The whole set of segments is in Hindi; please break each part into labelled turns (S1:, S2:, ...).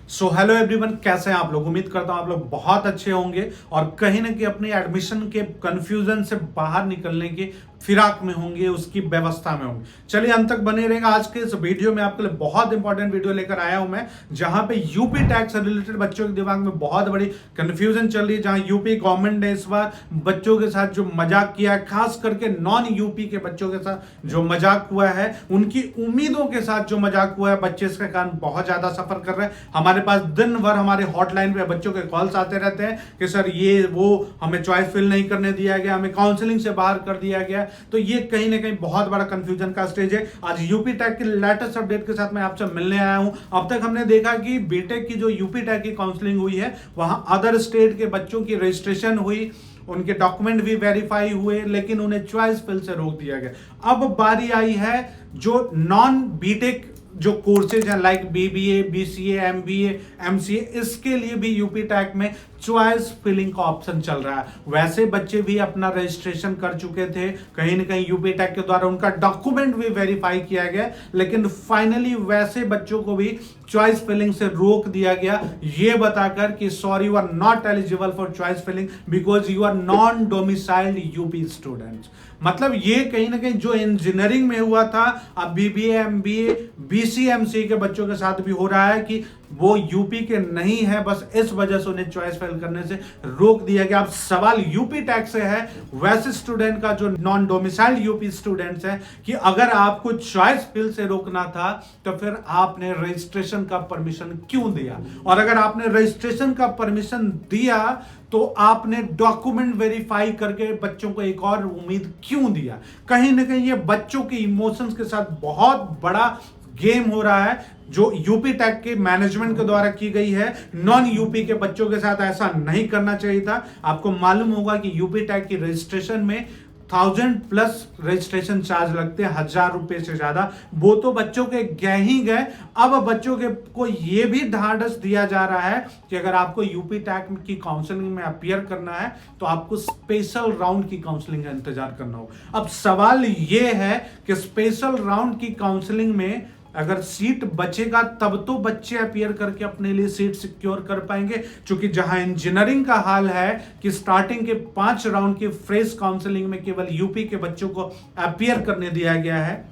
S1: सो हेलो एवरीवन, कैसे हैं आप लोग। उम्मीद करता हूं आप लोग बहुत अच्छे होंगे और कहीं ना कहीं अपनी एडमिशन के कंफ्यूजन से बाहर निकलने की फिराक में होंगे, उसकी व्यवस्था में होंगे। चलिए अंत तक बने रहेगा। आज के इस वीडियो में आपके लिए बहुत इंपॉर्टेंट वीडियो लेकर आया हूं मैं, जहां पे यूपी टैक्स से रिलेटेड बच्चों के दिमाग में बहुत बड़ी कंफ्यूजन चल रही है। जहां यूपी गवर्नमेंट ने इस बार बच्चों के साथ जो मजाक किया है, खास करके नॉन यूपी के बच्चों के साथ जो मजाक हुआ है, उनकी उम्मीदों के साथ जो मजाक हुआ है, बच्चे इसके कारण बहुत ज्यादा सफर कर रहे हैं। हमारे पास दिन भर हमारे हॉटलाइन पे बच्चों के कॉल्स आते रहते हैं कि सर ये वो हमें चॉइस फिल नहीं करने दिया गया, हमें काउंसलिंग से बाहर कर दिया गया। तो ये कहीं ना कहीं बहुत बड़ा कंफ्यूजन का स्टेज है। आज यूपी टैक के लेटेस्ट अपडेट के साथ मैं आपसे मिलने आया हूं। अब तक हमने देखा कि बीटेक की जो यूपी टैक की काउंसलिंग हुई है, वहां अदर स्टेट के बच्चों की रजिस्ट्रेशन हुई, उनके डॉक्यूमेंट भी वेरीफाई हुए, लेकिन उन्हें चॉइस फिल से रोक दिया गया। अब बारी आई है जो नॉन बीटेक जो कोर्सेज हैं, like BBA, BCA, MBA, MCA, इसके लिए भी यूपी टैक में चॉइस फिलिंग का ऑप्शन चल रहा है। वैसे बच्चे भी अपना रजिस्ट्रेशन कर चुके थे, कहीं ना कहीं यूपी टैक के द्वारा उनका डॉक्यूमेंट भी वेरीफाई किया गया, लेकिन फाइनली वैसे बच्चों को भी चॉइस फिलिंग से रोक दिया गया, ये बताकर कि sorry, you are not eligible for choice filling because you are non domiciled UP students. मतलब ये कहीं ना कहीं जो इंजीनियरिंग में हुआ था, अब बीबीए, एमबीए, बीसीएमसी के बच्चों के साथ भी हो रहा है कि वो यूपी के नहीं है, बस इस वजह से उन्हें चॉइस फिल करने से रोक दिया गया। अब सवाल यूपी टैक्स से है, वैसे स्टूडेंट का जो नॉन डोमिसाइल्ड यूपी स्टूडेंट्स है, कि अगर आपको चॉइस फिल से रोकना था तो फिर आपने रजिस्ट्रेशन का परमिशन क्यों दिया, और अगर आपने रजिस्ट्रेशन का परमिशन दिया तो आपने डॉक्यूमेंट वेरीफाई करके बच्चों को एक और उम्मीद क्यों दिया। कहीं ना कहीं ये बच्चों के इमोशंस के साथ बहुत बड़ा गेम हो रहा है, जो यूपी टैक के मैनेजमेंट के द्वारा की गई है। नॉन यूपी के बच्चों के साथ ऐसा नहीं करना चाहिए था। आपको मालूम होगा कि यूपी टैक की रजिस्ट्रेशन में 1000+ रजिस्ट्रेशन चार्ज लगते हैं, 1000 रुपए से ज्यादा। वो तो बच्चों के गए ही गए। अब बच्चों के को यह भी ढांढस दिया जा रहा है कि अगर आपको यूपी टैक की काउंसलिंग में अपीयर करना है तो आपको स्पेशल राउंड की काउंसलिंग का इंतजार करना होगा। अब सवाल यह है कि स्पेशल राउंड की काउंसलिंग में अगर सीट बचेगा तब तो बच्चे अपीयर करके अपने लिए सीट सिक्योर कर पाएंगे, क्योंकि जहां इंजीनियरिंग का हाल है कि स्टार्टिंग के 5 राउंड की फ्रेश काउंसलिंग में केवल यूपी के बच्चों को अपीयर करने दिया गया है।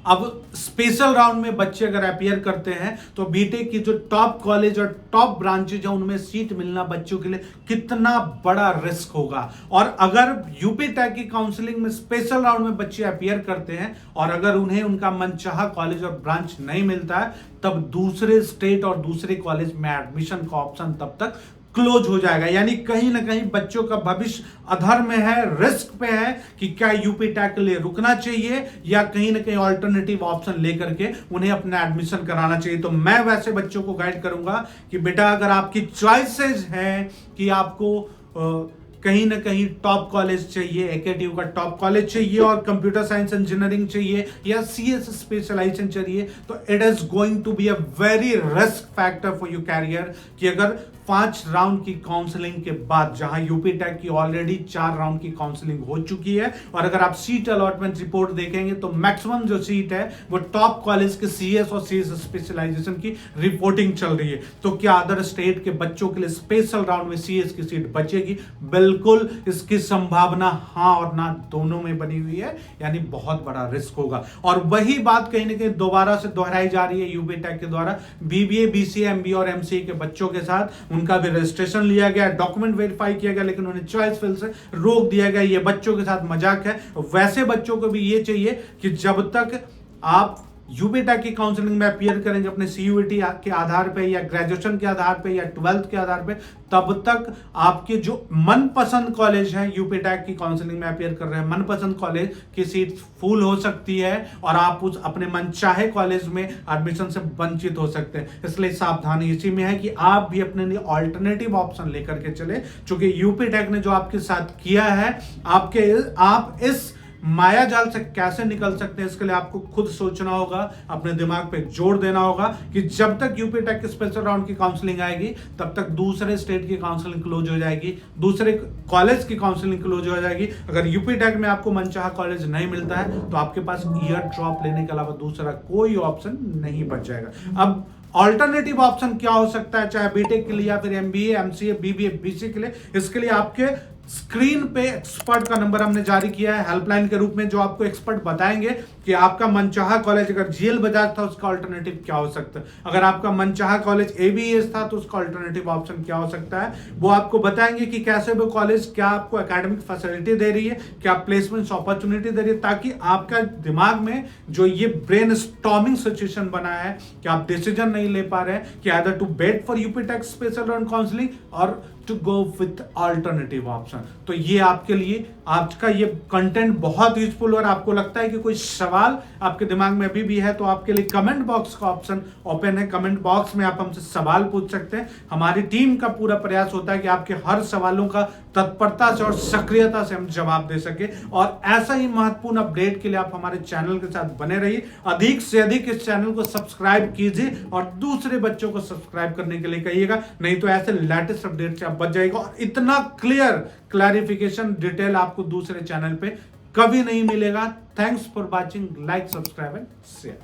S1: अब स्पेशल राउंड में बच्चे अगर अपीयर करते हैं तो बीटेक की जो टॉप कॉलेज और टॉप ब्रांचेज है उनमें सीट मिलना बच्चों के लिए कितना बड़ा रिस्क होगा। और अगर यूपी टैक की काउंसलिंग में स्पेशल राउंड में बच्चे अपीयर करते हैं और अगर उन्हें उनका मनचाहा कॉलेज और ब्रांच नहीं मिलता है, तब दूसरे स्टेट और दूसरे कॉलेज में एडमिशन का ऑप्शन तब तक क्लोज हो जाएगा। यानी कहीं ना कहीं बच्चों का भविष्य अधर में है, रिस्क पे है कि क्या यूपी टैक के लिए रुकना चाहिए या कहीं ना कहीं ऑल्टरनेटिव ऑप्शन लेकर के उन्हें अपना एडमिशन कराना चाहिए। तो मैं वैसे बच्चों को गाइड करूंगा कि बेटा, अगर आपकी चॉइसेस हैं कि आपको कहीं ना कहीं टॉप कॉलेज चाहिए, एकेटीयू का टॉप कॉलेज चाहिए और कंप्यूटर साइंस इंजीनियरिंग चाहिए या सीएस स्पेशलाइजेशन चाहिए, तो it is going to be a very risk factor for your career कि अगर 5 राउंड की काउंसलिंग के बाद, जहां यूपी टैक की ऑलरेडी 4 राउंड की काउंसलिंग हो चुकी है, और अगर आप सीट अलॉटमेंट रिपोर्ट देखेंगे तो मैक्सिमम जो सीट है वो टॉप कॉलेज के सीएस और सीएस स्पेशलाइजेशन की रिपोर्टिंग चल रही है। तो क्या अदर स्टेट के बच्चों के लिए स्पेशल राउंड में सीएस की सीट बचेगी? बिल्कुल, इसकी संभावना हां और ना दोनों में बनी हुई है, यानी बहुत बड़ा रिस्क होगा। और वही बात कहीं ना कहीं दोबारा से दोहराई जा रही है यूपी टैक के द्वारा। बीबीए, बीसीए, एमबीए और एमसीए के बच्चों के साथ उनका भी रजिस्ट्रेशन लिया गया, डॉक्यूमेंट वेरीफाई किया गया, लेकिन उन्हें चॉइस फिल से रोक दिया गया। ये बच्चों के साथ मजाक है। वैसे बच्चों को भी ये चाहिए कि जब तक आप यूपी टैक की काउंसलिंग में अपीयर करेंगे अपने सीयूईटी के आधार पे या ग्रेजुएशन के आधार पे या 12th के आधार पे, तब तक आपके जो मनपसंद कॉलेज हैं, यूपी टैक की काउंसलिंग में अपीयर कर रहे हैं, मनपसंद कॉलेज की सीट फुल हो सकती है और आप उस अपने मनचाहे कॉलेज में एडमिशन से वंचित हो सकते हैं। इसलिए सावधानी इसी में है कि आप भी अपने लिए ऑल्टरनेटिव ऑप्शन लेकर के चले, क्योंकि यूपी टैक ने जो आपके साथ किया है, आप इस माया जाल से कैसे निकल सकते हैं, इसके लिए आपको खुद सोचना होगा, अपने दिमाग पे जोर देना होगा कि जब तक यूपी टैक के स्पेशल राउंड की काउंसलिंग आएगी तब तक दूसरे स्टेट की काउंसलिंग क्लोज हो जाएगी, दूसरे कॉलेज की काउंसलिंग क्लोज हो जाएगी। अगर यूपी टैक में आपको मनचाहा कॉलेज नहीं मिलता है तो आपके पास ईयर ड्रॉप लेने के अलावा दूसरा कोई ऑप्शन नहीं बच जाएगा। अब ऑल्टरनेटिव ऑप्शन क्या हो सकता है, चाहे बीटेक के लिए या फिर एमबीए, एमसीए, बीबीए, बीसीए के लिए, इसके लिए आपके स्क्रीन पे एक्सपर्ट का नंबर हमने जारी किया है हेल्पलाइन के रूप में, जो आपको एक्सपर्ट बताएंगे कि आपका मनचाहा कॉलेज अगर जीएल बजाज था उसका अल्टरनेटिव क्या हो सकता है, अगर आपका मनचाहा कॉलेज एबीएस था तो उसका अल्टरनेटिव ऑप्शन क्या हो सकता है। वो आपको बताएंगे कि कैसे वो कॉलेज क्या आपको एकेडमिक फैसिलिटी दे रही है, क्या प्लेसमेंट अपॉर्चुनिटी दे रही है, ताकि आपका दिमाग में जो ये ब्रेन स्टॉर्मिंग सिचुएशन बना है कि आप डिसीजन नहीं ले पा रहे हैं कि either to bet for UP tech special round counselling और to go with alternative option. तो ये आपके लिए आज का ये कंटेंट बहुत यूजफुल, और आपको लगता है कि कोई सवाल आपके दिमाग में अभी भी है तो आपके लिए कमेंट बॉक्स का ऑप्शन ओपन है। कमेंट बॉक्स में आप हमसे सवाल पूछ सकते हैं। हमारी टीम का पूरा प्रयास होता है कि आपके हर सवालों का तत्परता से और सक्रियता से हम जवाब दे सके, और ऐसा ही महत्वपूर्ण अपडेट के लिए आप हमारे चैनल के साथ बने रहिए। अधिक से अधिक इस चैनल को सब्सक्राइब कीजिए और दूसरे बच्चों को सब्सक्राइब करने के लिए कहिएगा, नहीं तो ऐसे लेटेस्ट अपडेट से आप बच जाएगा। और इतना क्लैरिफिकेशन डिटेल आपको दूसरे चैनल पे कभी नहीं मिलेगा। Thanks for watching, like, subscribe and share.